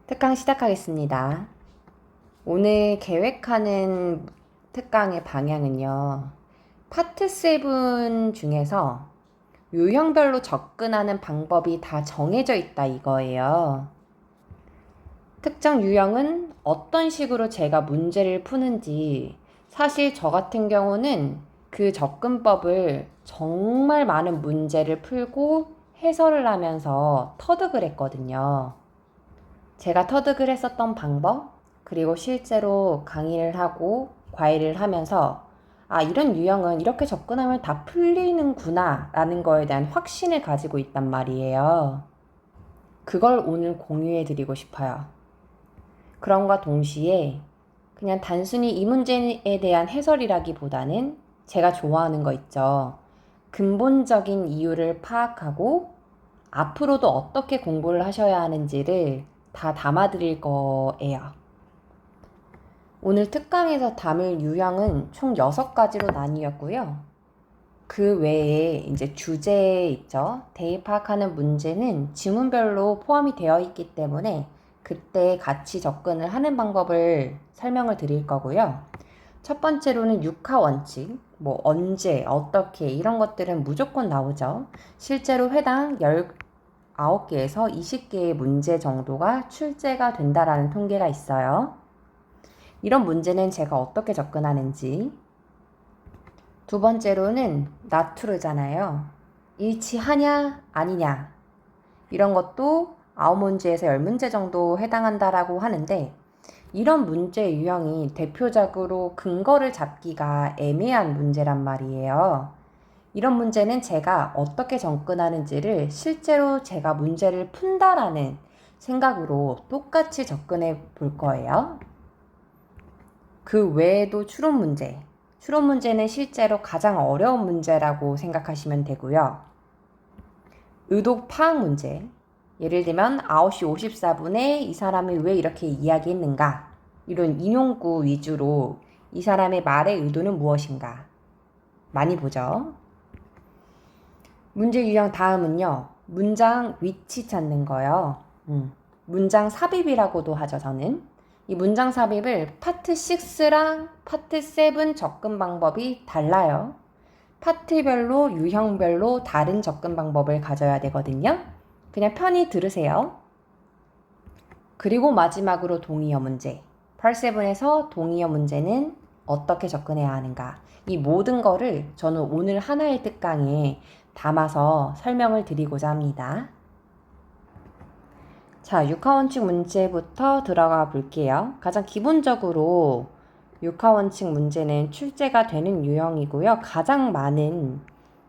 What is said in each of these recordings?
특강 시작하겠습니다. 오늘 계획하는 특강의 방향은요. 파트 7 중에서 유형별로 접근하는 방법이 다 정해져 있다 이거예요. 특정 유형은 어떤 식으로 제가 문제를 푸는지 사실 저 같은 경우는 그 접근법을 정말 많은 문제를 풀고 해설을 하면서 터득을 했거든요. 제가 터득을 했었던 방법, 그리고 실제로 강의를 하고 과외를 하면서 이런 유형은 이렇게 접근하면 다 풀리는구나 라는 거에 대한 확신을 가지고 있단 말이에요. 그걸 오늘 공유해 드리고 싶어요. 그럼과 동시에 그냥 단순히 이 문제에 대한 해설이라기보다는 제가 좋아하는 거 있죠. 근본적인 이유를 파악하고 앞으로도 어떻게 공부를 하셔야 하는지를 다 담아드릴 거예요. 오늘 특강에서 담을 유형은 총 6가지로 나뉘었고요. 그 외에 이제 주제 있죠. 대입 파악하는 문제는 지문별로 포함이 되어 있기 때문에 그때 같이 접근을 하는 방법을 설명을 드릴 거고요. 첫 번째로는 육하 원칙, 언제, 어떻게 이런 것들은 무조건 나오죠. 실제로 회당 19개에서 20개의 문제 정도가 출제가 된다라는 통계가 있어요. 이런 문제는 제가 어떻게 접근하는지. 두 번째로는 나투르잖아요. 일치하냐 아니냐 이런 것도 9문제에서 10문제 정도 해당한다라고 하는데 이런 문제 유형이 대표적으로 근거를 잡기가 애매한 문제란 말이에요. 이런 문제는 제가 어떻게 접근하는지를 실제로 제가 문제를 푼다라는 생각으로 똑같이 접근해 볼 거예요. 그 외에도 추론 문제. 추론 문제는 실제로 가장 어려운 문제라고 생각하시면 되고요. 의도 파악 문제. 예를 들면 9시 54분에 이 사람이 왜 이렇게 이야기했는가? 이런 인용구 위주로 이 사람의 말의 의도는 무엇인가? 많이 보죠. 문제 유형 다음은요. 문장 위치 찾는 거요. 문장 삽입이라고도 하죠, 저는. 이 문장 삽입을 파트 6랑 파트 7 접근 방법이 달라요. 파트별로 유형별로 다른 접근 방법을 가져야 되거든요. 그냥 편히 들으세요. 그리고 마지막으로 동의어 문제. 파트 7에서 동의어 문제는 어떻게 접근해야 하는가. 이 모든 거를 저는 오늘 하나의 특강에 담아서 설명을 드리고자 합니다. 자, 육하원칙 문제부터 들어가 볼게요. 가장 기본적으로 육하원칙 문제는 출제가 되는 유형이고요. 가장 많은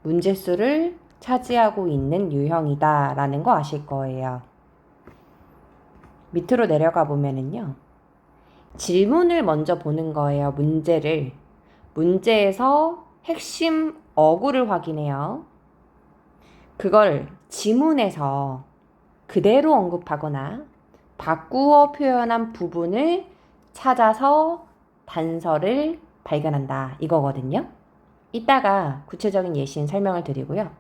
문제수를 차지하고 있는 유형이다라는 거 아실 거예요. 밑으로 내려가 보면은요. 질문을 먼저 보는 거예요. 문제를. 문제에서 핵심 어구를 확인해요. 그걸 지문에서 그대로 언급하거나 바꾸어 표현한 부분을 찾아서 단서를 발견한다. 이거거든요. 이따가 구체적인 예시는 설명을 드리고요.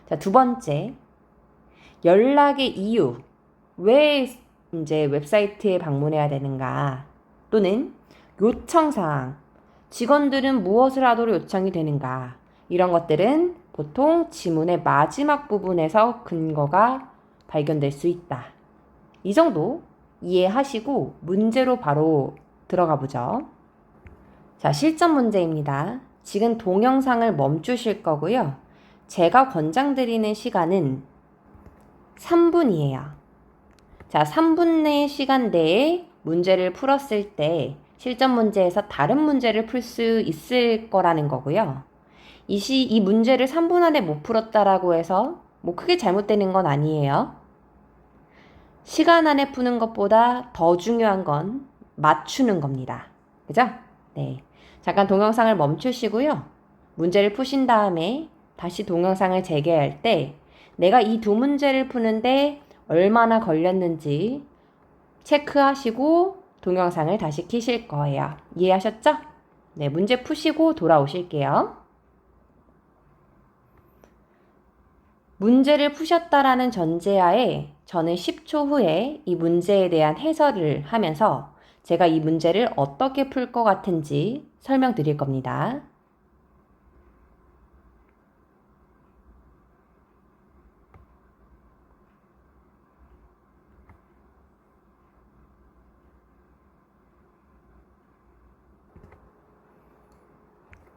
자, 두 번째. 연락의 이유. 왜 이제 웹사이트에 방문해야 되는가? 또는 요청사항. 직원들은 무엇을 하도록 요청이 되는가? 이런 것들은 보통 지문의 마지막 부분에서 근거가 발견될 수 있다. 이 정도 이해하시고 문제로 바로 들어가 보죠. 자, 실전 문제입니다. 지금 동영상을 멈추실 거고요. 제가 권장드리는 시간은 3분이에요. 자, 3분 내 시간 내에 문제를 풀었을 때 실전 문제에서 다른 문제를 풀 수 있을 거라는 거고요. 이 문제를 3분 안에 못 풀었다라고 해서 크게 잘못되는 건 아니에요. 시간 안에 푸는 것보다 더 중요한 건 맞추는 겁니다. 그죠? 네. 잠깐 동영상을 멈추시고요. 문제를 푸신 다음에 다시 동영상을 재개할 때 내가 이 두 문제를 푸는데 얼마나 걸렸는지 체크하시고 동영상을 다시 켜실 거예요. 이해하셨죠? 네, 문제 푸시고 돌아오실게요. 문제를 푸셨다라는 전제하에 저는 10초 후에 이 문제에 대한 해설을 하면서 제가 이 문제를 어떻게 풀 것 같은지 설명드릴 겁니다.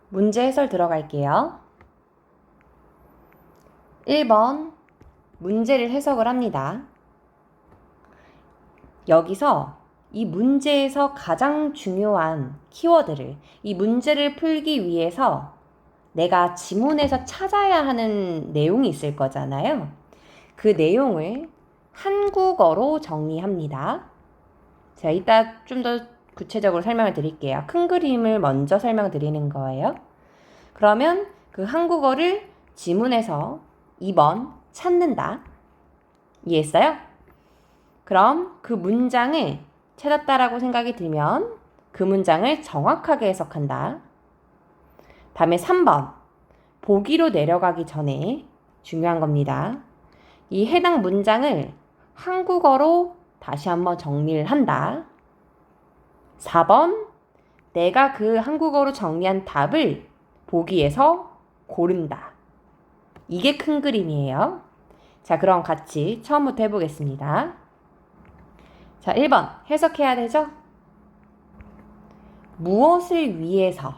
문제 해설 들어갈게요. 1번 문제를 해석을 합니다. 여기서 이 문제에서 가장 중요한 키워드를, 이 문제를 풀기 위해서 내가 지문에서 찾아야 하는 내용이 있을 거잖아요. 그 내용을 한국어로 정리합니다. 제가 이따 좀 더 구체적으로 설명을 드릴게요. 큰 그림을 먼저 설명드리는 거예요. 그러면 그 한국어를 지문에서 2번 찾는다. 이해했어요? 그럼 그 문장을 찾았다라고 생각이 들면 그 문장을 정확하게 해석한다. 다음에 3번 보기로 내려가기 전에 중요한 겁니다. 이 해당 문장을 한국어로 다시 한번 정리를 한다. 4번 내가 그 한국어로 정리한 답을 보기에서 고른다. 이게 큰 그림이에요. 자, 그럼 같이 처음부터 해보겠습니다. 자, 1번 해석해야 되죠? 무엇을 위해서?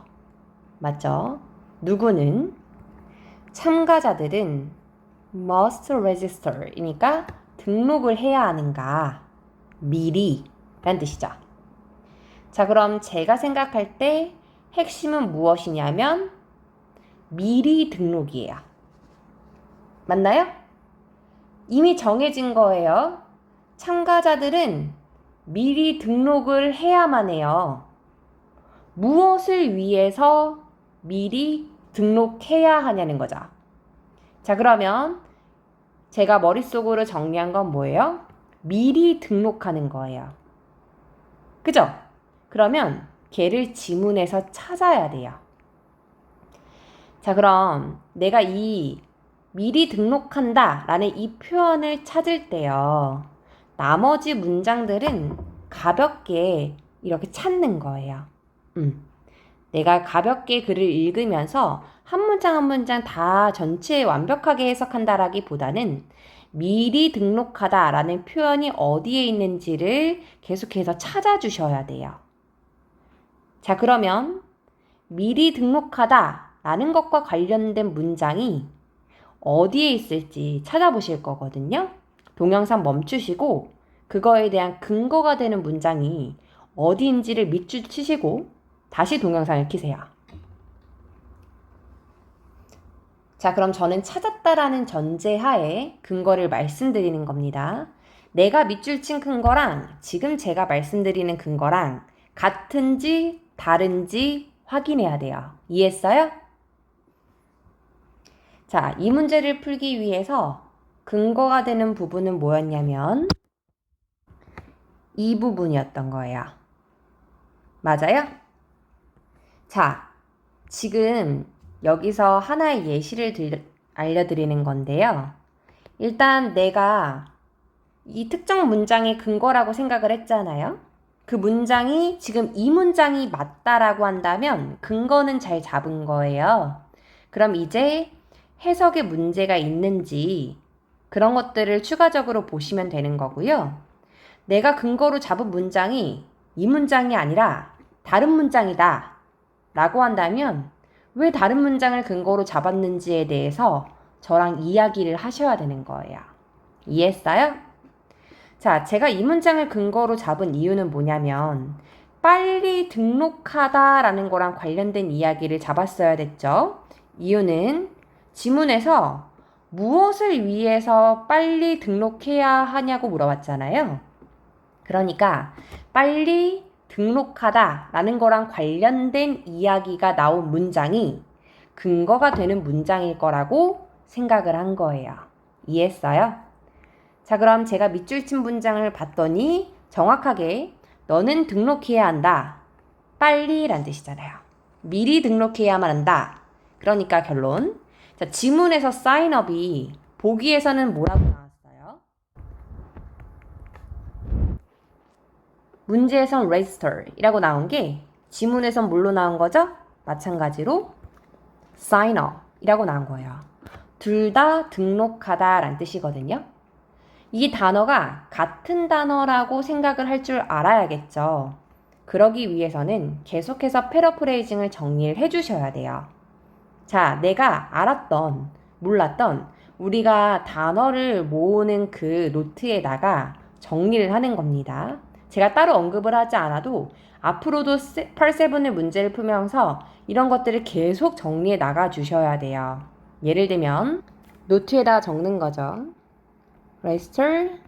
맞죠? 누구는? 참가자들은 must register 이니까 등록을 해야 하는가? 미리 라는 뜻이죠. 자, 그럼 제가 생각할 때 핵심은 무엇이냐면 미리 등록이에요. 맞나요? 이미 정해진 거예요. 참가자들은 미리 등록을 해야만 해요. 무엇을 위해서 미리 등록해야 하냐는 거죠. 자, 그러면 제가 머릿속으로 정리한 건 뭐예요? 미리 등록하는 거예요. 그죠? 그러면 걔를 지문에서 찾아야 돼요. 자, 그럼 내가 이 미리 등록한다 라는 이 표현을 찾을 때요. 나머지 문장들은 가볍게 이렇게 찾는 거예요. 내가 가볍게 글을 읽으면서 한 문장 한 문장 다 전체에 완벽하게 해석한다라기보다는 미리 등록하다 라는 표현이 어디에 있는지를 계속해서 찾아주셔야 돼요. 자, 그러면 미리 등록하다 라는 것과 관련된 문장이 어디에 있을지 찾아보실 거거든요. 동영상 멈추시고 그거에 대한 근거가 되는 문장이 어디인지를 밑줄 치시고 다시 동영상을 켜세요. 자, 그럼 저는 찾았다라는 전제하에 근거를 말씀드리는 겁니다. 내가 밑줄 친 근거랑 지금 제가 말씀드리는 근거랑 같은지 다른지 확인해야 돼요. 이해했어요? 자, 이 문제를 풀기 위해서 근거가 되는 부분은 뭐였냐면 이 부분이었던 거예요. 맞아요? 자, 지금 여기서 하나의 예시를 알려드리는 건데요. 일단 내가 이 특정 문장의 근거라고 생각을 했잖아요. 그 문장이 지금 이 문장이 맞다라고 한다면 근거는 잘 잡은 거예요. 그럼 이제 해석에 문제가 있는지 그런 것들을 추가적으로 보시면 되는 거고요. 내가 근거로 잡은 문장이 이 문장이 아니라 다른 문장이다 라고 한다면 왜 다른 문장을 근거로 잡았는지에 대해서 저랑 이야기를 하셔야 되는 거예요. 이해했어요? 자, 제가 이 문장을 근거로 잡은 이유는 뭐냐면 빨리 등록하다 라는 거랑 관련된 이야기를 잡았어야 됐죠. 이유는 지문에서 무엇을 위해서 빨리 등록해야 하냐고 물어봤잖아요. 그러니까 빨리 등록하다 라는 거랑 관련된 이야기가 나온 문장이 근거가 되는 문장일 거라고 생각을 한 거예요. 이해했어요? 자, 그럼 제가 밑줄 친 문장을 봤더니 정확하게 너는 등록해야 한다. 빨리 란 뜻이잖아요. 미리 등록해야만 한다. 그러니까 결론. 자, 지문에서 사인업이 보기에서는 뭐라고 나왔어요? 문제에선 register이라고 나온 게 지문에선 뭘로 나온 거죠? 마찬가지로 signer이라고 나온 거예요. 둘 다 등록하다 라는 뜻이거든요. 이 단어가 같은 단어라고 생각을 할 줄 알아야겠죠. 그러기 위해서는 계속해서 패러프레이징을 정리를 해주셔야 돼요. 자, 내가 알았던, 몰랐던 우리가 단어를 모으는 그 노트에다가 정리를 하는 겁니다. 제가 따로 언급을 하지 않아도 앞으로도 8-7의 문제를 풀면서 이런 것들을 계속 정리해 나가 주셔야 돼요. 예를 들면 노트에다 적는 거죠. register,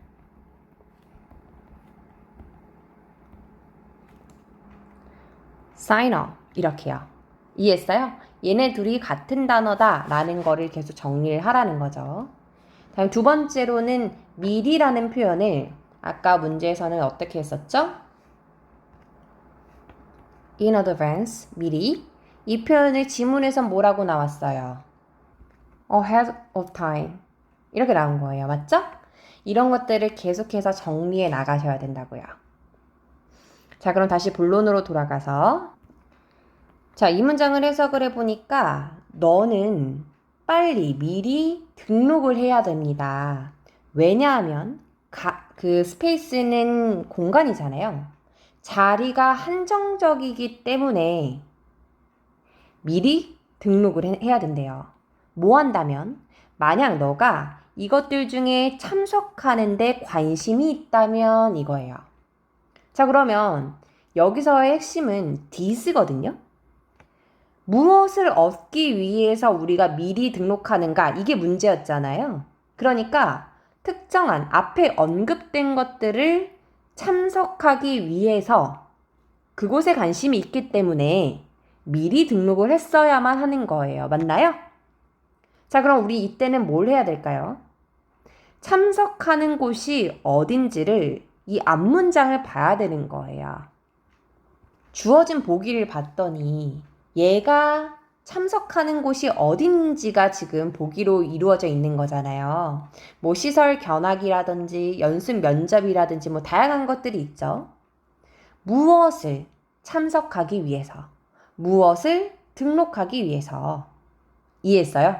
signer 이렇게요. 이해했어요? 얘네 둘이 같은 단어다 라는 거를 계속 정리를 하라는 거죠. 다음 두 번째로는 미리라는 표현을 아까 문제에서는 어떻게 했었죠? in advance, 미리. 이 표현을 지문에선 뭐라고 나왔어요? ahead of time. 이렇게 나온 거예요. 맞죠? 이런 것들을 계속해서 정리해 나가셔야 된다고요. 자, 그럼 다시 본론으로 돌아가서 자, 이 문장을 해석을 해보니까 너는 빨리 미리 등록을 해야 됩니다. 왜냐하면 그 스페이스는 공간이잖아요. 자리가 한정적이기 때문에 미리 등록을 해야 된대요. 뭐 한다면 만약 너가 이것들 중에 참석하는데 관심이 있다면 이거예요. 자, 그러면 여기서의 핵심은 this거든요. 무엇을 얻기 위해서 우리가 미리 등록하는가? 이게 문제였잖아요. 그러니까 특정한 앞에 언급된 것들을 참석하기 위해서 그곳에 관심이 있기 때문에 미리 등록을 했어야만 하는 거예요. 맞나요? 자, 그럼 우리 이때는 뭘 해야 될까요? 참석하는 곳이 어딘지를 이 앞문장을 봐야 되는 거예요. 주어진 보기를 봤더니 얘가 참석하는 곳이 어딘지가 지금 보기로 이루어져 있는 거잖아요. 뭐 시설 견학이라든지 연습 면접이라든지 뭐 다양한 것들이 있죠. 무엇을 참석하기 위해서, 무엇을 등록하기 위해서. 이해했어요?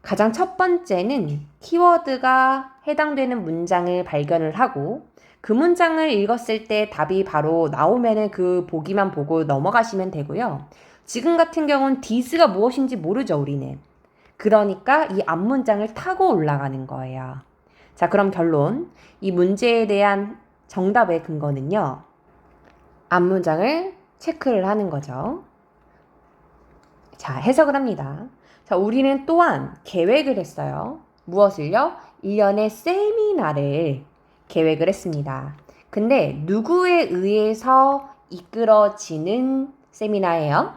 가장 첫 번째는 키워드가 해당되는 문장을 발견을 하고 그 문장을 읽었을 때 답이 바로 나오면은 그 보기만 보고 넘어가시면 되고요. 지금 같은 경우는 this가 무엇인지 모르죠, 우리는. 그러니까 이 앞문장을 타고 올라가는 거예요. 자, 그럼 결론. 이 문제에 대한 정답의 근거는요. 앞문장을 체크를 하는 거죠. 자, 해석을 합니다. 자, 우리는 또한 계획을 했어요. 무엇을요? 1년의 세미나를 계획을 했습니다. 근데 누구에 의해서 이끌어지는 세미나예요?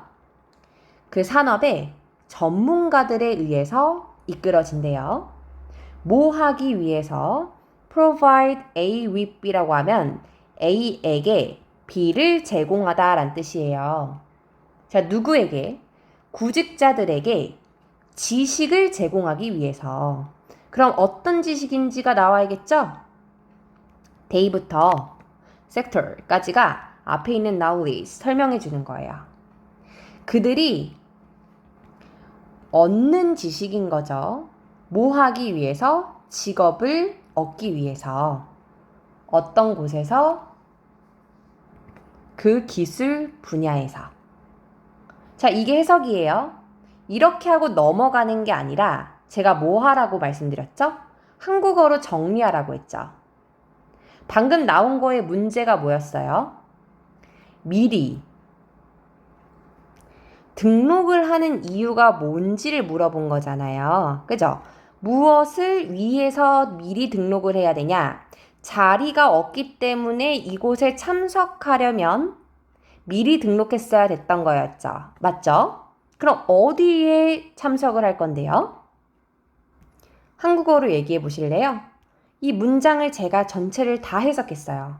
그 산업의 전문가들에 의해서 이끌어진대요. 뭐 하기 위해서? provide A with B라고 하면 A에게 B를 제공하다 라는 뜻이에요. 자, 누구에게? 구직자들에게 지식을 제공하기 위해서. 그럼 어떤 지식인지가 나와야겠죠? day부터 sector까지가 앞에 있는 knowledge 설명해 주는 거예요. 그들이 얻는 지식인 거죠. 뭐 하기 위해서? 직업을 얻기 위해서. 어떤 곳에서? 그 기술 분야에서. 자, 이게 해석이에요. 이렇게 하고 넘어가는 게 아니라 제가 뭐 하라고 말씀드렸죠? 한국어로 정리하라고 했죠. 방금 나온 거의 문제가 뭐였어요? 미리 등록을 하는 이유가 뭔지를 물어본 거잖아요. 그죠? 무엇을 위해서 미리 등록을 해야 되냐? 자리가 없기 때문에 이곳에 참석하려면 미리 등록했어야 됐던 거였죠. 맞죠? 그럼 어디에 참석을 할 건데요? 한국어로 얘기해 보실래요? 이 문장을 제가 전체를 다 해석했어요.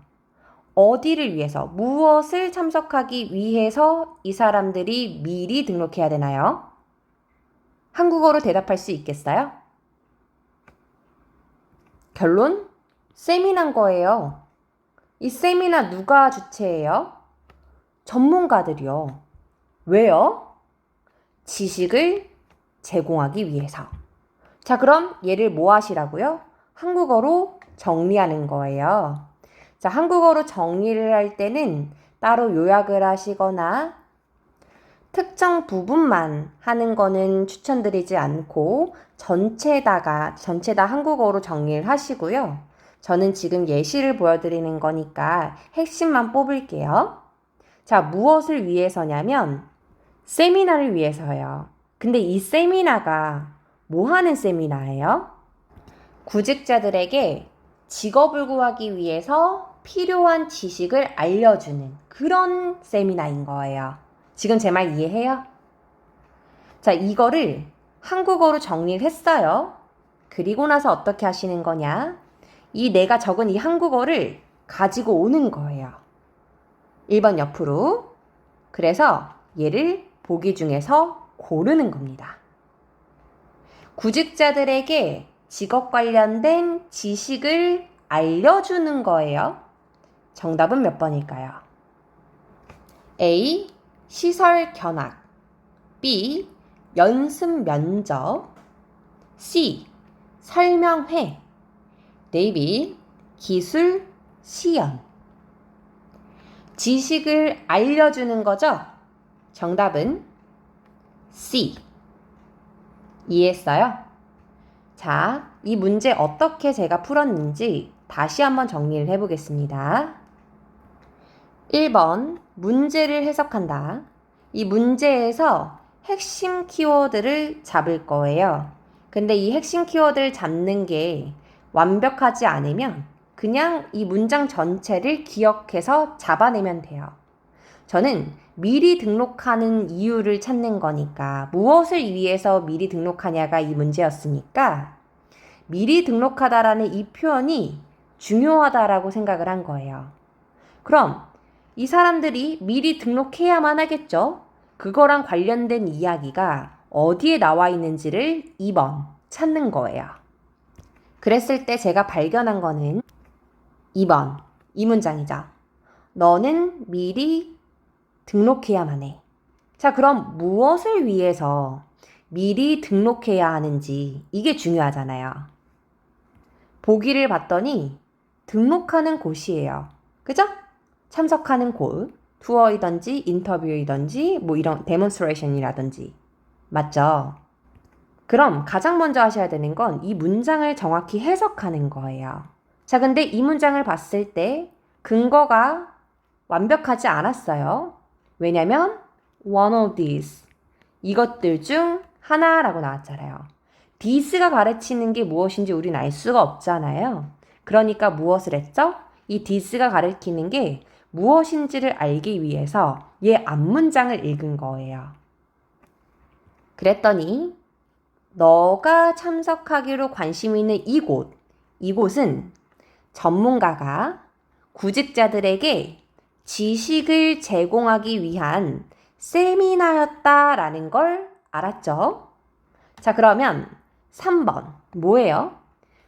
어디를 위해서, 무엇을 참석하기 위해서 이 사람들이 미리 등록해야 되나요? 한국어로 대답할 수 있겠어요? 결론? 세미나인 거예요. 이 세미나 누가 주최해요? 전문가들이요. 왜요? 지식을 제공하기 위해서. 자, 그럼 얘를 뭐 하시라고요? 한국어로 정리하는 거예요. 자, 한국어로 정리를 할 때는 따로 요약을 하시거나 특정 부분만 하는 거는 추천드리지 않고 전체 다 한국어로 정리를 하시고요. 저는 지금 예시를 보여드리는 거니까 핵심만 뽑을게요. 자, 무엇을 위해서냐면 세미나를 위해서요. 근데 이 세미나가 뭐 하는 세미나예요? 구직자들에게 직업을 구하기 위해서 필요한 지식을 알려주는 그런 세미나인 거예요. 지금 제 말 이해해요? 자, 이거를 한국어로 정리를 했어요. 그리고 나서 어떻게 하시는 거냐? 이 내가 적은 이 한국어를 가지고 오는 거예요. 1번 옆으로. 그래서 얘를 보기 중에서 고르는 겁니다. 구직자들에게 직업 관련된 지식을 알려주는 거예요. 정답은 몇 번일까요? A. 시설 견학. B. 연습 면접. C. 설명회. D. 기술 시연. 지식을 알려주는 거죠? 정답은 C. 이해했어요? 자, 이 문제 어떻게 제가 풀었는지 다시 한번 정리를 해보겠습니다. 1번, 문제를 해석한다. 이 문제에서 핵심 키워드를 잡을 거예요. 근데 이 핵심 키워드를 잡는 게 완벽하지 않으면 그냥 이 문장 전체를 기억해서 잡아내면 돼요. 저는 미리 등록하는 이유를 찾는 거니까 무엇을 위해서 미리 등록하냐가 이 문제였으니까 미리 등록하다라는 이 표현이 중요하다라고 생각을 한 거예요. 그럼 이 사람들이 미리 등록해야만 하겠죠? 그거랑 관련된 이야기가 어디에 나와 있는지를 2번 찾는 거예요. 그랬을 때 제가 발견한 거는 2번 이 문장이죠. 너는 미리 등록해야만 해. 자, 그럼 무엇을 위해서 미리 등록해야 하는지 이게 중요하잖아요. 보기를 봤더니 등록하는 곳이에요. 그죠? 참석하는 곳, 투어이든지 인터뷰이든지 뭐 이런 데몬스트레이션이라든지 맞죠? 그럼 가장 먼저 하셔야 되는 건 이 문장을 정확히 해석하는 거예요. 자, 근데 이 문장을 봤을 때 근거가 완벽하지 않았어요. 왜냐면 one of these 이것들 중 하나라고 나왔잖아요. this가 가르치는 게 무엇인지 우린 알 수가 없잖아요. 그러니까 무엇을 했죠? 이 this가 가르치는 게 무엇인지를 알기 위해서 얘 앞문장을 읽은 거예요. 그랬더니 너가 참석하기로 관심 있는 이곳은 전문가가 구직자들에게 지식을 제공하기 위한 세미나였다라는 걸 알았죠? 자, 그러면 3번 뭐예요?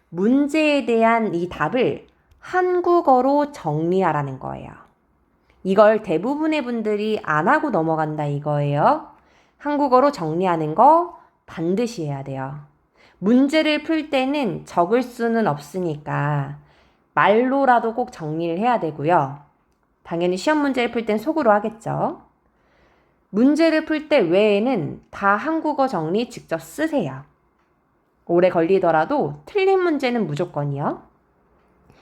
문제에 대한 이 답을 한국어로 정리하라는 거예요. 이걸 대부분의 분들이 안 하고 넘어간다 이거예요. 한국어로 정리하는 거 반드시 해야 돼요. 문제를 풀 때는 적을 수는 없으니까 말로라도 꼭 정리를 해야 되고요. 당연히 시험 문제를 풀 땐 속으로 하겠죠. 문제를 풀 때 외에는 다 한국어 정리 직접 쓰세요. 오래 걸리더라도 틀린 문제는 무조건이요.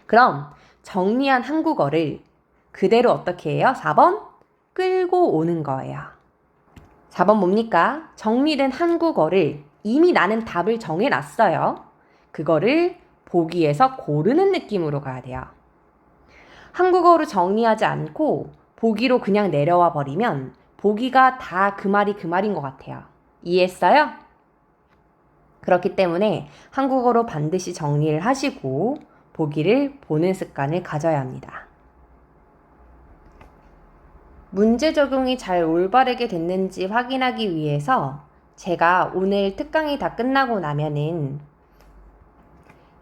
그럼 정리한 한국어를 그대로 어떻게 해요? 4번 끌고 오는 거예요. 4번 뭡니까? 정리된 한국어를 이미 나는 답을 정해놨어요. 그거를 보기에서 고르는 느낌으로 가야 돼요. 한국어로 정리하지 않고 보기로 그냥 내려와 버리면 보기가 다 그 말이 그 말인 것 같아요. 이해했어요? 그렇기 때문에 한국어로 반드시 정리를 하시고 보기를 보는 습관을 가져야 합니다. 문제 적용이 잘 올바르게 됐는지 확인하기 위해서 제가 오늘 특강이 다 끝나고 나면은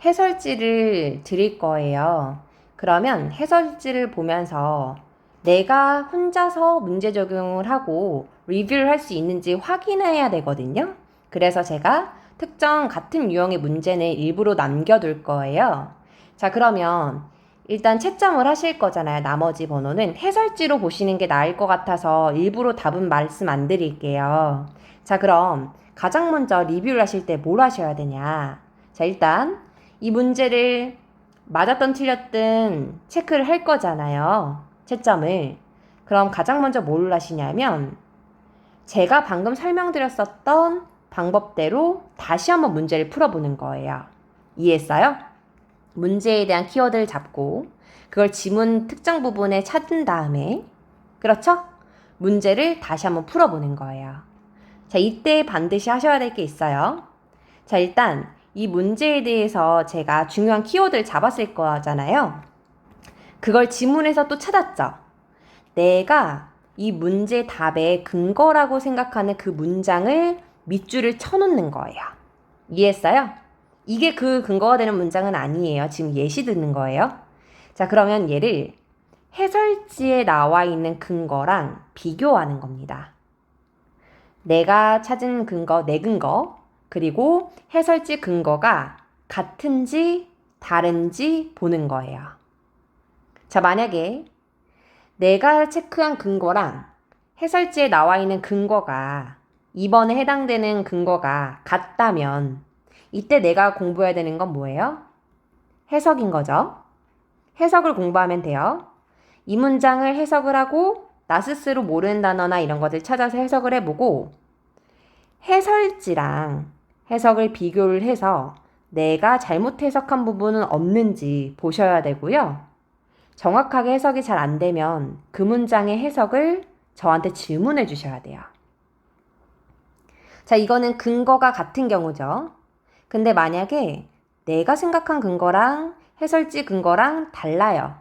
해설지를 드릴 거예요. 그러면 해설지를 보면서 내가 혼자서 문제 적용을 하고 리뷰를 할 수 있는지 확인해야 되거든요. 그래서 제가 특정 같은 유형의 문제는 일부러 남겨둘 거예요. 자, 그러면 일단 채점을 하실 거잖아요. 나머지 번호는 해설지로 보시는 게 나을 것 같아서 일부러 답은 말씀 안 드릴게요. 자, 그럼 가장 먼저 리뷰를 하실 때 뭘 하셔야 되냐? 자, 일단 이 문제를 맞았든 틀렸든 체크를 할 거잖아요. 채점을. 그럼 가장 먼저 뭘 하시냐면 제가 방금 설명드렸었던 방법대로 다시 한번 문제를 풀어보는 거예요. 이해했어요? 문제에 대한 키워드를 잡고 그걸 지문 특정 부분에 찾은 다음에 그렇죠? 문제를 다시 한번 풀어보는 거예요. 자, 이때 반드시 하셔야 될 게 있어요. 자, 일단 이 문제에 대해서 제가 중요한 키워드를 잡았을 거잖아요. 그걸 지문에서 또 찾았죠. 내가 이 문제 답의 근거라고 생각하는 그 문장을 밑줄을 쳐놓는 거예요. 이해했어요? 이게 그 근거가 되는 문장은 아니에요. 지금 예시 듣는 거예요. 자, 그러면 얘를 해설지에 나와 있는 근거랑 비교하는 겁니다. 내가 찾은 근거, 내 근거, 그리고 해설지 근거가 같은지 다른지 보는 거예요. 자, 만약에 내가 체크한 근거랑 해설지에 나와 있는 근거가 이번에 해당되는 근거가 같다면 이때 내가 공부해야 되는 건 뭐예요? 해석인 거죠. 해석을 공부하면 돼요. 이 문장을 해석을 하고 나 스스로 모르는 단어나 이런 것들 찾아서 해석을 해보고 해설지랑 해석을 비교를 해서 내가 잘못 해석한 부분은 없는지 보셔야 되고요. 정확하게 해석이 잘 안 되면 그 문장의 해석을 저한테 질문해 주셔야 돼요. 자, 이거는 근거가 같은 경우죠. 근데 만약에 내가 생각한 근거랑 해설지 근거랑 달라요.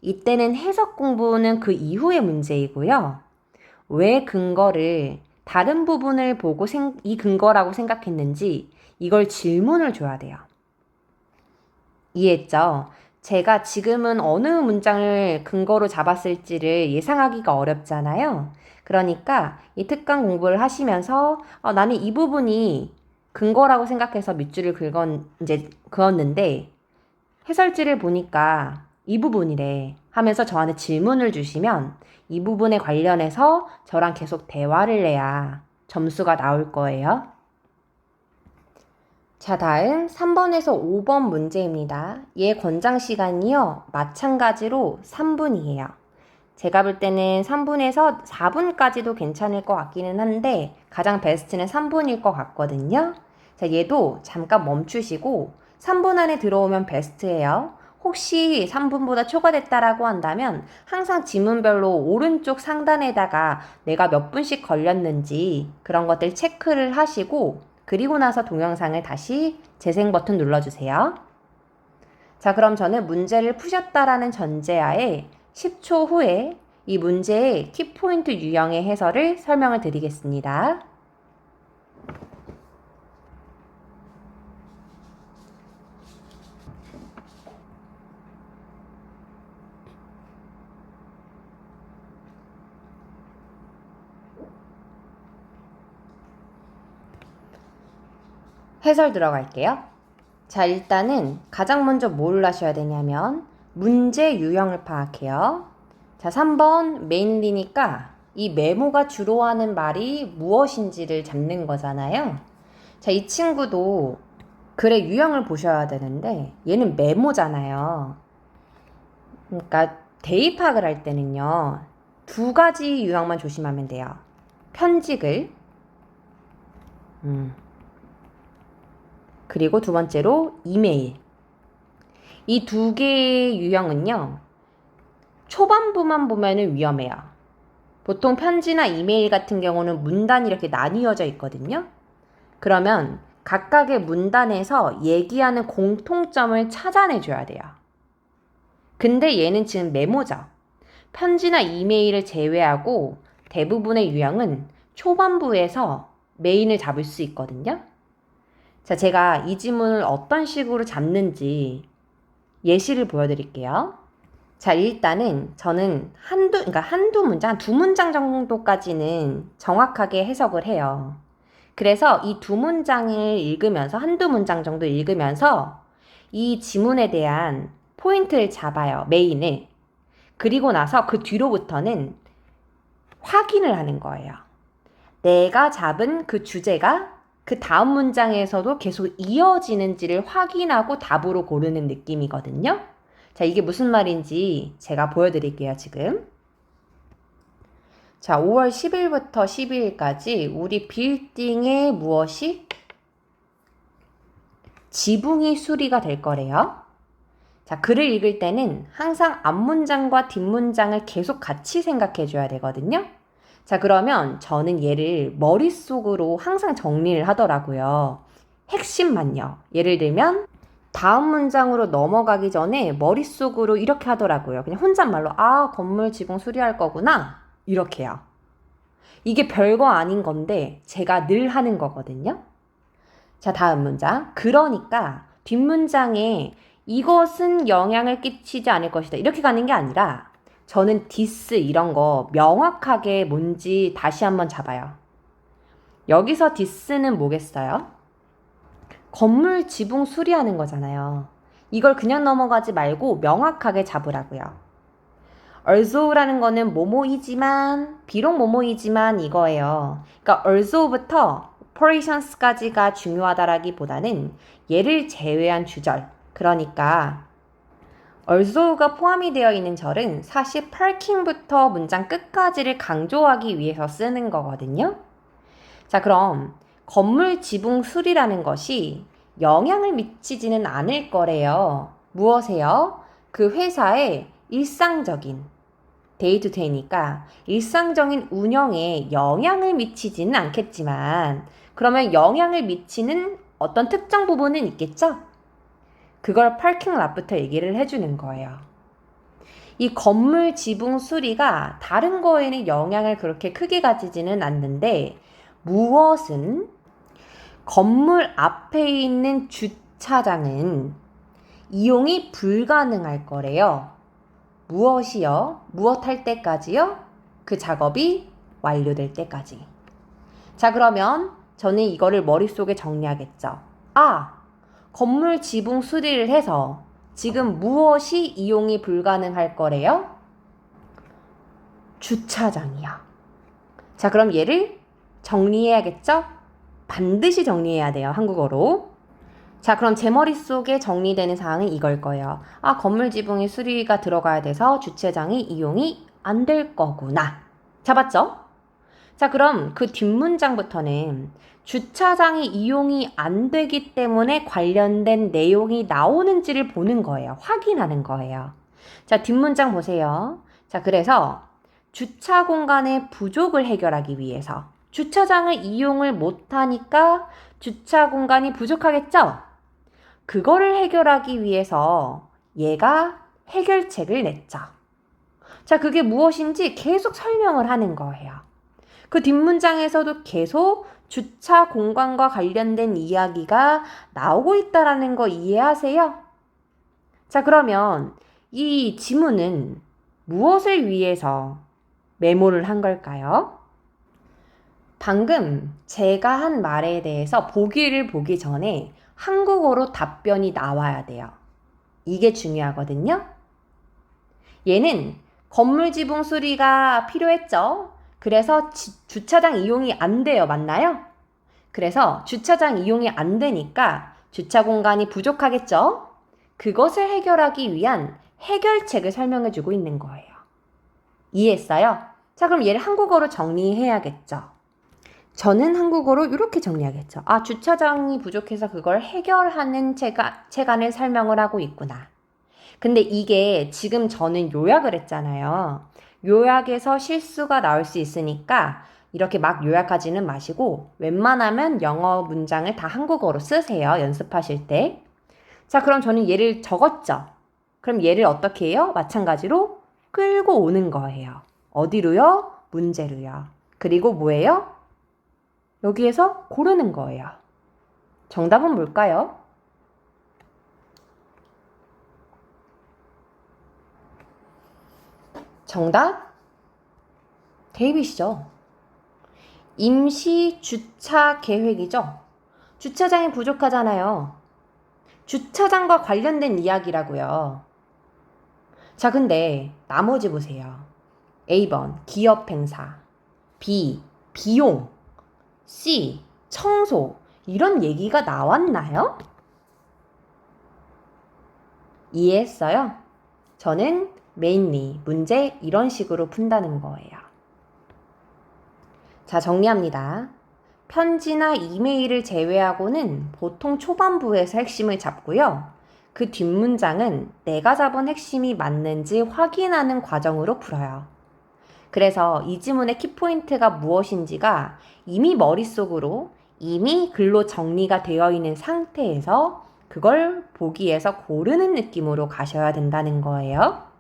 이때는 해석 공부는 그 이후의 문제이고요. 왜 근거를 다른 부분을 보고 이 근거라고 생각했는지 이걸 질문을 줘야 돼요. 이해했죠? 제가 지금은 어느 문장을 근거로 잡았을지를 예상하기가 어렵잖아요. 그러니까 이 특강 공부를 하시면서 나는 이 부분이 근거라고 생각해서 밑줄을 그었는데 해설지를 보니까 이 부분이래 하면서 저한테 질문을 주시면 이 부분에 관련해서 저랑 계속 대화를 해야 점수가 나올 거예요. 자, 다음 3번에서 5번 문제입니다. 얘 권장 시간이요. 마찬가지로 3분이에요. 제가 볼 때는 3분에서 4분까지도 괜찮을 것 같기는 한데 가장 베스트는 3분일 것 같거든요. 자, 얘도 잠깐 멈추시고 3분 안에 들어오면 베스트예요. 혹시 3분보다 초과됐다라고 한다면 항상 지문별로 오른쪽 상단에다가 내가 몇 분씩 걸렸는지 그런 것들 체크를 하시고 그리고 나서 동영상을 다시 재생 버튼 눌러주세요. 자, 그럼 저는 문제를 푸셨다라는 전제하에 10초 후에 이 문제의 키포인트 유형의 해설을 설명을 드리겠습니다. 해설 들어갈게요. 자, 일단은 가장 먼저 뭘 하셔야 되냐면 문제 유형을 파악해요. 자, 3번 메인리니까 이 메모가 주로 하는 말이 무엇인지를 잡는 거잖아요. 자, 이 친구도 글의 유형을 보셔야 되는데 얘는 메모잖아요. 그러니까 대입학을 할 때는요. 두 가지 유형만 조심하면 돼요. 편집글 그리고 두 번째로 이메일. 이 두 개의 유형은요. 초반부만 보면은 위험해요. 보통 편지나 이메일 같은 경우는 문단이 이렇게 나뉘어져 있거든요. 그러면 각각의 문단에서 얘기하는 공통점을 찾아내줘야 돼요. 근데 얘는 지금 메모죠. 편지나 이메일을 제외하고 대부분의 유형은 초반부에서 메인을 잡을 수 있거든요. 자, 제가 이 지문을 어떤 식으로 잡는지 예시를 보여드릴게요. 자, 일단은 저는 한두 문장, 두 문장 정도까지는 정확하게 해석을 해요. 그래서 이 두 문장을 읽으면서, 한두 문장 정도 읽으면서 이 지문에 대한 포인트를 잡아요. 메인을. 그리고 나서 그 뒤로부터는 확인을 하는 거예요. 내가 잡은 그 주제가 그 다음 문장에서도 계속 이어지는지를 확인하고 답으로 고르는 느낌이거든요. 자, 이게 무슨 말인지 제가 보여드릴게요, 지금. 자, 5월 10일부터 12일까지 우리 빌딩에 무엇이? 지붕이 수리가 될 거래요. 자, 글을 읽을 때는 항상 앞문장과 뒷문장을 계속 같이 생각해 줘야 되거든요. 자, 그러면 저는 얘를 머릿속으로 항상 정리를 하더라고요. 핵심만요. 예를 들면 다음 문장으로 넘어가기 전에 머릿속으로 이렇게 하더라고요. 그냥 혼잣말로 건물 지붕 수리할 거구나. 이렇게요. 이게 별거 아닌 건데 제가 늘 하는 거거든요. 자, 다음 문장. 그러니까 뒷문장에 이것은 영향을 끼치지 않을 것이다. 이렇게 가는 게 아니라 저는 this 이런 거 명확하게 뭔지 다시 한번 잡아요. 여기서 this는 뭐겠어요? 건물 지붕 수리하는 거잖아요. 이걸 그냥 넘어가지 말고 명확하게 잡으라고요. alsough라는 거는 뭐뭐이지만, 비록 뭐뭐이지만 이거예요. 그러니까 alsough부터 operations까지가 중요하다라기보다는 얘를 제외한 주절, 그러니까 alsough가 포함이 되어 있는 절은 사실 parking부터 문장 끝까지를 강조하기 위해서 쓰는 거거든요. 자, 그럼 건물 지붕 수리라는 것이 영향을 미치지는 않을 거래요. 무엇에요? 그 회사의 일상적인 데이 투 데이니까 일상적인 운영에 영향을 미치지는 않겠지만 그러면 영향을 미치는 어떤 특정 부분은 있겠죠? 그걸 파킹 랏부터 얘기를 해주는 거예요. 이 건물 지붕 수리가 다른 거에는 영향을 그렇게 크게 가지지는 않는데 무엇은 건물 앞에 있는 주차장은 이용이 불가능할 거래요. 무엇이요? 무엇 할 때까지요? 그 작업이 완료될 때까지. 자, 그러면 저는 이거를 머릿속에 정리하겠죠. 건물 지붕 수리를 해서 지금 무엇이 이용이 불가능할 거래요? 주차장이요. 자, 그럼 얘를 정리해야겠죠? 반드시 정리해야 돼요, 한국어로. 자, 그럼 제 머릿속에 정리되는 사항은 이걸 거예요. 건물 지붕에 수리가 들어가야 돼서 주차장이 이용이 안 될 거구나. 잡았죠? 자, 그럼 그 뒷문장부터는 주차장이 이용이 안 되기 때문에 관련된 내용이 나오는지를 보는 거예요. 확인하는 거예요. 자, 뒷문장 보세요. 자, 그래서 주차 공간의 부족을 해결하기 위해서 주차장을 이용을 못하니까 주차 공간이 부족하겠죠? 그거를 해결하기 위해서 얘가 해결책을 냈죠. 자, 그게 무엇인지 계속 설명을 하는 거예요. 그 뒷문장에서도 계속 주차 공간과 관련된 이야기가 나오고 있다라는 거 이해하세요? 자, 그러면 이 지문은 무엇을 위해서 메모를 한 걸까요? 방금 제가 한 말에 대해서 보기를 보기 전에 한국어로 답변이 나와야 돼요. 이게 중요하거든요. 얘는 건물 지붕 수리가 필요했죠. 그래서 주차장 이용이 안 돼요. 맞나요? 그래서 주차장 이용이 안 되니까 주차 공간이 부족하겠죠. 그것을 해결하기 위한 해결책을 설명해주고 있는 거예요. 이해했어요? 자, 그럼 얘를 한국어로 정리해야겠죠. 저는 한국어로 이렇게 정리하겠죠. 주차장이 부족해서 그걸 해결하는 체간을 설명을 하고 있구나. 근데 이게 지금 저는 요약을 했잖아요. 요약에서 실수가 나올 수 있으니까 이렇게 막 요약하지는 마시고 웬만하면 영어 문장을 다 한국어로 쓰세요. 연습하실 때. 자, 그럼 저는 얘를 적었죠. 그럼 얘를 어떻게 해요? 마찬가지로 끌고 오는 거예요. 어디로요? 문제로요. 그리고 뭐예요? 여기에서 고르는 거예요. 정답은 뭘까요? 정답? 데이빗이죠. 임시 주차 계획이죠. 주차장이 부족하잖아요. 주차장과 관련된 이야기라고요. 자, 근데 나머지 보세요. A번 기업 행사, B 비용, C 청소 이런 얘기가 나왔나요? 이해했어요? 저는 mainly 문제 이런 식으로 푼다는 거예요. 자, 정리합니다. 편지나 이메일을 제외하고는 보통 초반부에서 핵심을 잡고요. 그 뒷문장은 내가 잡은 핵심이 맞는지 확인하는 과정으로 풀어요. 그래서 이 지문의 키포인트가 무엇인지가 이미 머릿속으로 이미 글로 정리가 되어 있는 상태에서 그걸 보기에서 고르는 느낌으로 가셔야 된다는 거예요.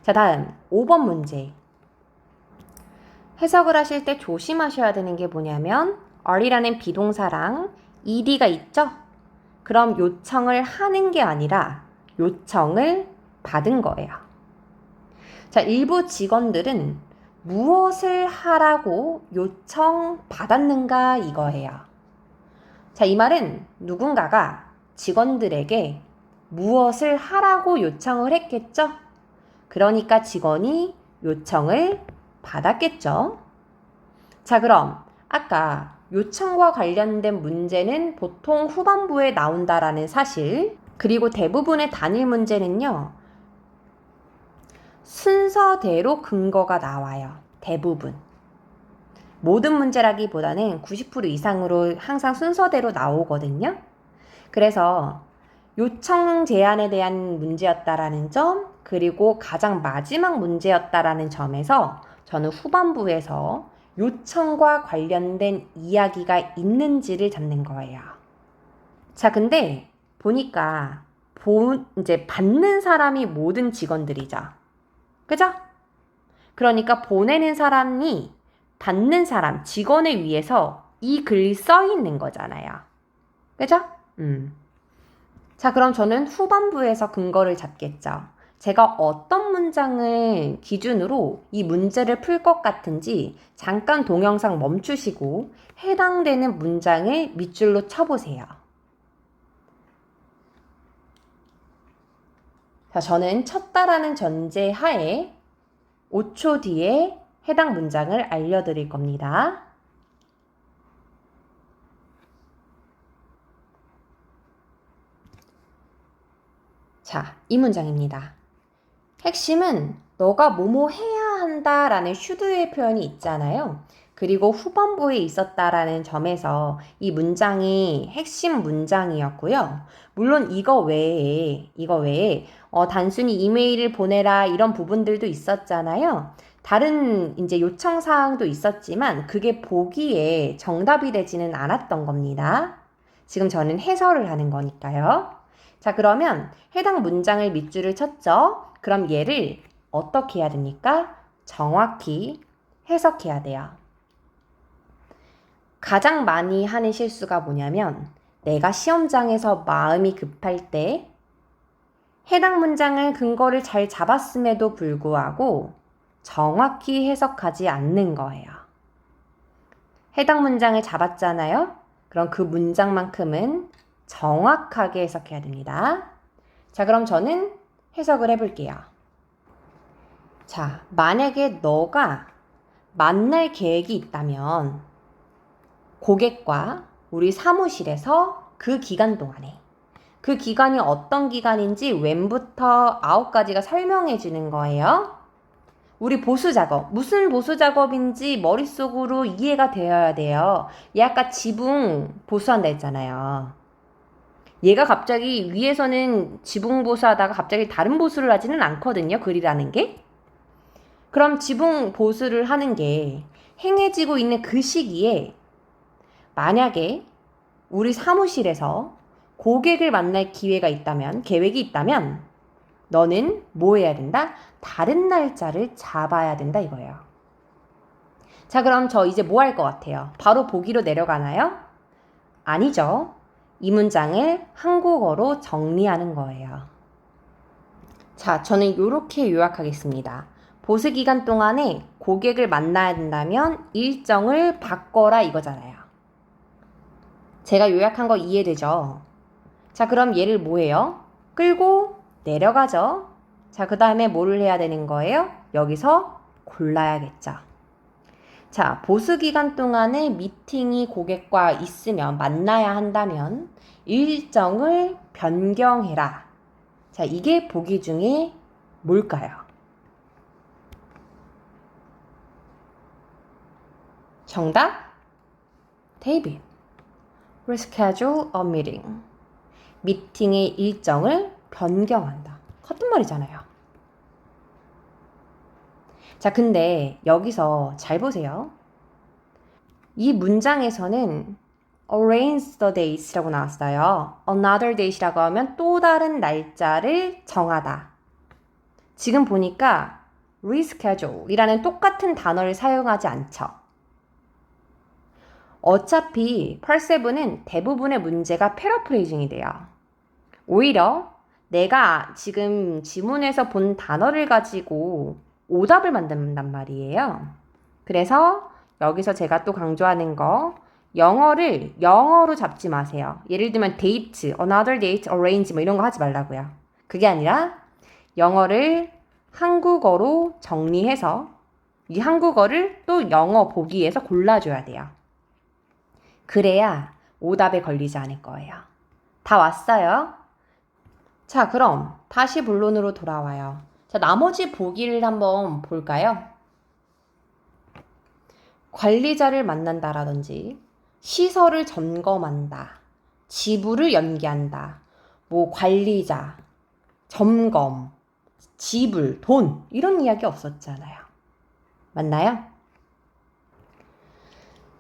자, 다음 5번 문제. 해석을 하실 때 조심하셔야 되는 게 뭐냐면 are라는 비동사랑 ed가 있죠? 그럼 요청을 하는 게 아니라 요청을 받은 거예요. 자, 일부 직원들은 무엇을 하라고 요청받았는가 이거예요. 자, 이 말은 누군가가 직원들에게 무엇을 하라고 요청을 했겠죠? 그러니까 직원이 요청을 받았겠죠? 자, 그럼 아까 요청과 관련된 문제는 보통 후반부에 나온다라는 사실, 그리고 대부분의 단일 문제는요, 순서대로 근거가 나와요. 대부분. 모든 문제라기보다는 90% 이상으로 항상 순서대로 나오거든요. 그래서 요청 제안에 대한 문제였다라는 점, 그리고 가장 마지막 문제였다라는 점에서 저는 후반부에서 요청과 관련된 이야기가 있는지를 잡는 거예요. 자, 근데 보니까 이제 받는 사람이 모든 직원들이죠. 그죠? 그러니까 보내는 사람이 받는 사람, 직원에 위해서 이 글이 써 있는 거잖아요. 그죠? 자, 그럼 저는 후반부에서 근거를 잡겠죠. 제가 어떤 문장을 기준으로 이 문제를 풀 것 같은지 잠깐 동영상 멈추시고 해당되는 문장을 밑줄로 쳐보세요. 자, 저는 쳤다라는 전제 하에 5초 뒤에 해당 문장을 알려드릴 겁니다. 자, 이 문장입니다. 핵심은 너가 뭐뭐 해야 한다라는 should의 표현이 있잖아요. 그리고 후반부에 있었다라는 점에서 이 문장이 핵심 문장이었고요. 물론 이거 외에 단순히 이메일을 보내라 이런 부분들도 있었잖아요. 다른 이제 요청 사항도 있었지만 그게 보기에 정답이 되지는 않았던 겁니다. 지금 저는 해설을 하는 거니까요. 자, 그러면 해당 문장을 밑줄을 쳤죠. 그럼 얘를 어떻게 해야 됩니까? 정확히 해석해야 돼요. 가장 많이 하는 실수가 뭐냐면 내가 시험장에서 마음이 급할 때 해당 문장을 근거를 잘 잡았음에도 불구하고 정확히 해석하지 않는 거예요. 해당 문장을 잡았잖아요? 그럼 그 문장만큼은 정확하게 해석해야 됩니다. 자, 그럼 저는 해석을 해볼게요. 자, 만약에 너가 만날 계획이 있다면 고객과 우리 사무실에서 그 기간 동안에 그 기간이 어떤 기간인지 왼부터 9가지가 설명해 주는 거예요. 우리 보수 작업, 무슨 보수 작업인지 머릿속으로 이해가 되어야 돼요. 얘 아까 지붕 보수한다 했잖아요. 얘가 갑자기 위에서는 지붕 보수하다가 갑자기 다른 보수를 하지는 않거든요. 글이라는 게. 그럼 지붕 보수를 하는 게 행해지고 있는 그 시기에 만약에 우리 사무실에서 고객을 만날 기회가 있다면, 계획이 있다면 너는 뭐 해야 된다? 다른 날짜를 잡아야 된다 이거예요. 자, 그럼 저 이제 뭐 할 것 같아요? 바로 보기로 내려가나요? 아니죠. 이 문장을 한국어로 정리하는 거예요. 자, 저는 이렇게 요약하겠습니다. 보수 기간 동안에 고객을 만나야 된다면 일정을 바꿔라 이거잖아요. 제가 요약한 거 이해되죠? 자, 그럼 얘를 뭐예요? 끌고 내려가죠. 자, 그 다음에 뭐를 해야 되는 거예요? 여기서 골라야겠죠. 자, 보수 기간 동안에 미팅이 고객과 있으면 만나야 한다면 일정을 변경해라. 자, 이게 보기 중에 뭘까요? 정답? 데이빗. Reschedule a meeting. 미팅의 일정을 변경한다. 같은 말이잖아요. 자, 근데 여기서 잘 보세요. 이 문장에서는 arrange the dates라고 나왔어요. another date라고 하면 또 다른 날짜를 정하다. 지금 보니까 reschedule이라는 똑같은 단어를 사용하지 않죠. 어차피 펄세븐은 대부분의 문제가 패러프레이징이 돼요. 오히려 내가 지금 지문에서 본 단어를 가지고 오답을 만든단 말이에요. 그래서 여기서 제가 또 강조하는 거, 영어를 영어로 잡지 마세요. 예를 들면 date, another date, arrange 뭐 이런 거 하지 말라고요. 그게 아니라 영어를 한국어로 정리해서 이 한국어를 또 영어 보기에서 골라줘야 돼요. 그래야 오답에 걸리지 않을 거예요. 다 왔어요? 자, 그럼 다시 본론으로 돌아와요. 자, 나머지 보기를 한번 볼까요? 관리자를 만난다라든지 시설을 점검한다, 지불을 연기한다, 뭐 관리자, 점검, 지불, 돈 이런 이야기 없었잖아요. 맞나요?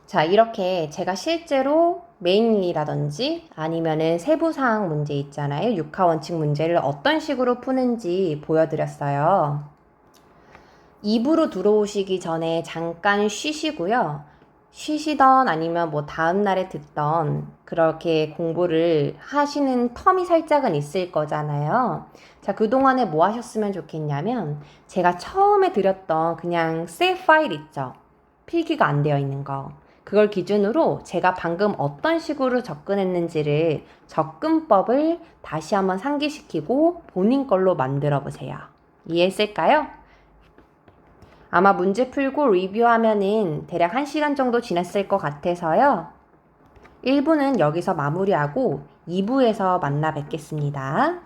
자, 이렇게 제가 실제로 메인이라든지 아니면은 세부사항 문제 있잖아요. 육하원칙 문제를 어떤 식으로 푸는지 보여드렸어요. 2부로 들어오시기 전에 잠깐 쉬시고요. 쉬시던 아니면 뭐 다음날에 듣던 그렇게 공부를 하시는 텀이 살짝은 있을 거잖아요. 자, 그동안에 뭐 하셨으면 좋겠냐면 제가 처음에 드렸던 그냥 save 파일 있죠. 필기가 안 되어 있는 거. 그걸 기준으로 제가 방금 어떤 식으로 접근했는지를 접근법을 다시 한번 상기시키고 본인 걸로 만들어 보세요. 이해했을까요? 아마 문제 풀고 리뷰하면은 대략 1시간 정도 지났을 것 같아서요. 1부는 여기서 마무리하고 2부에서 만나 뵙겠습니다.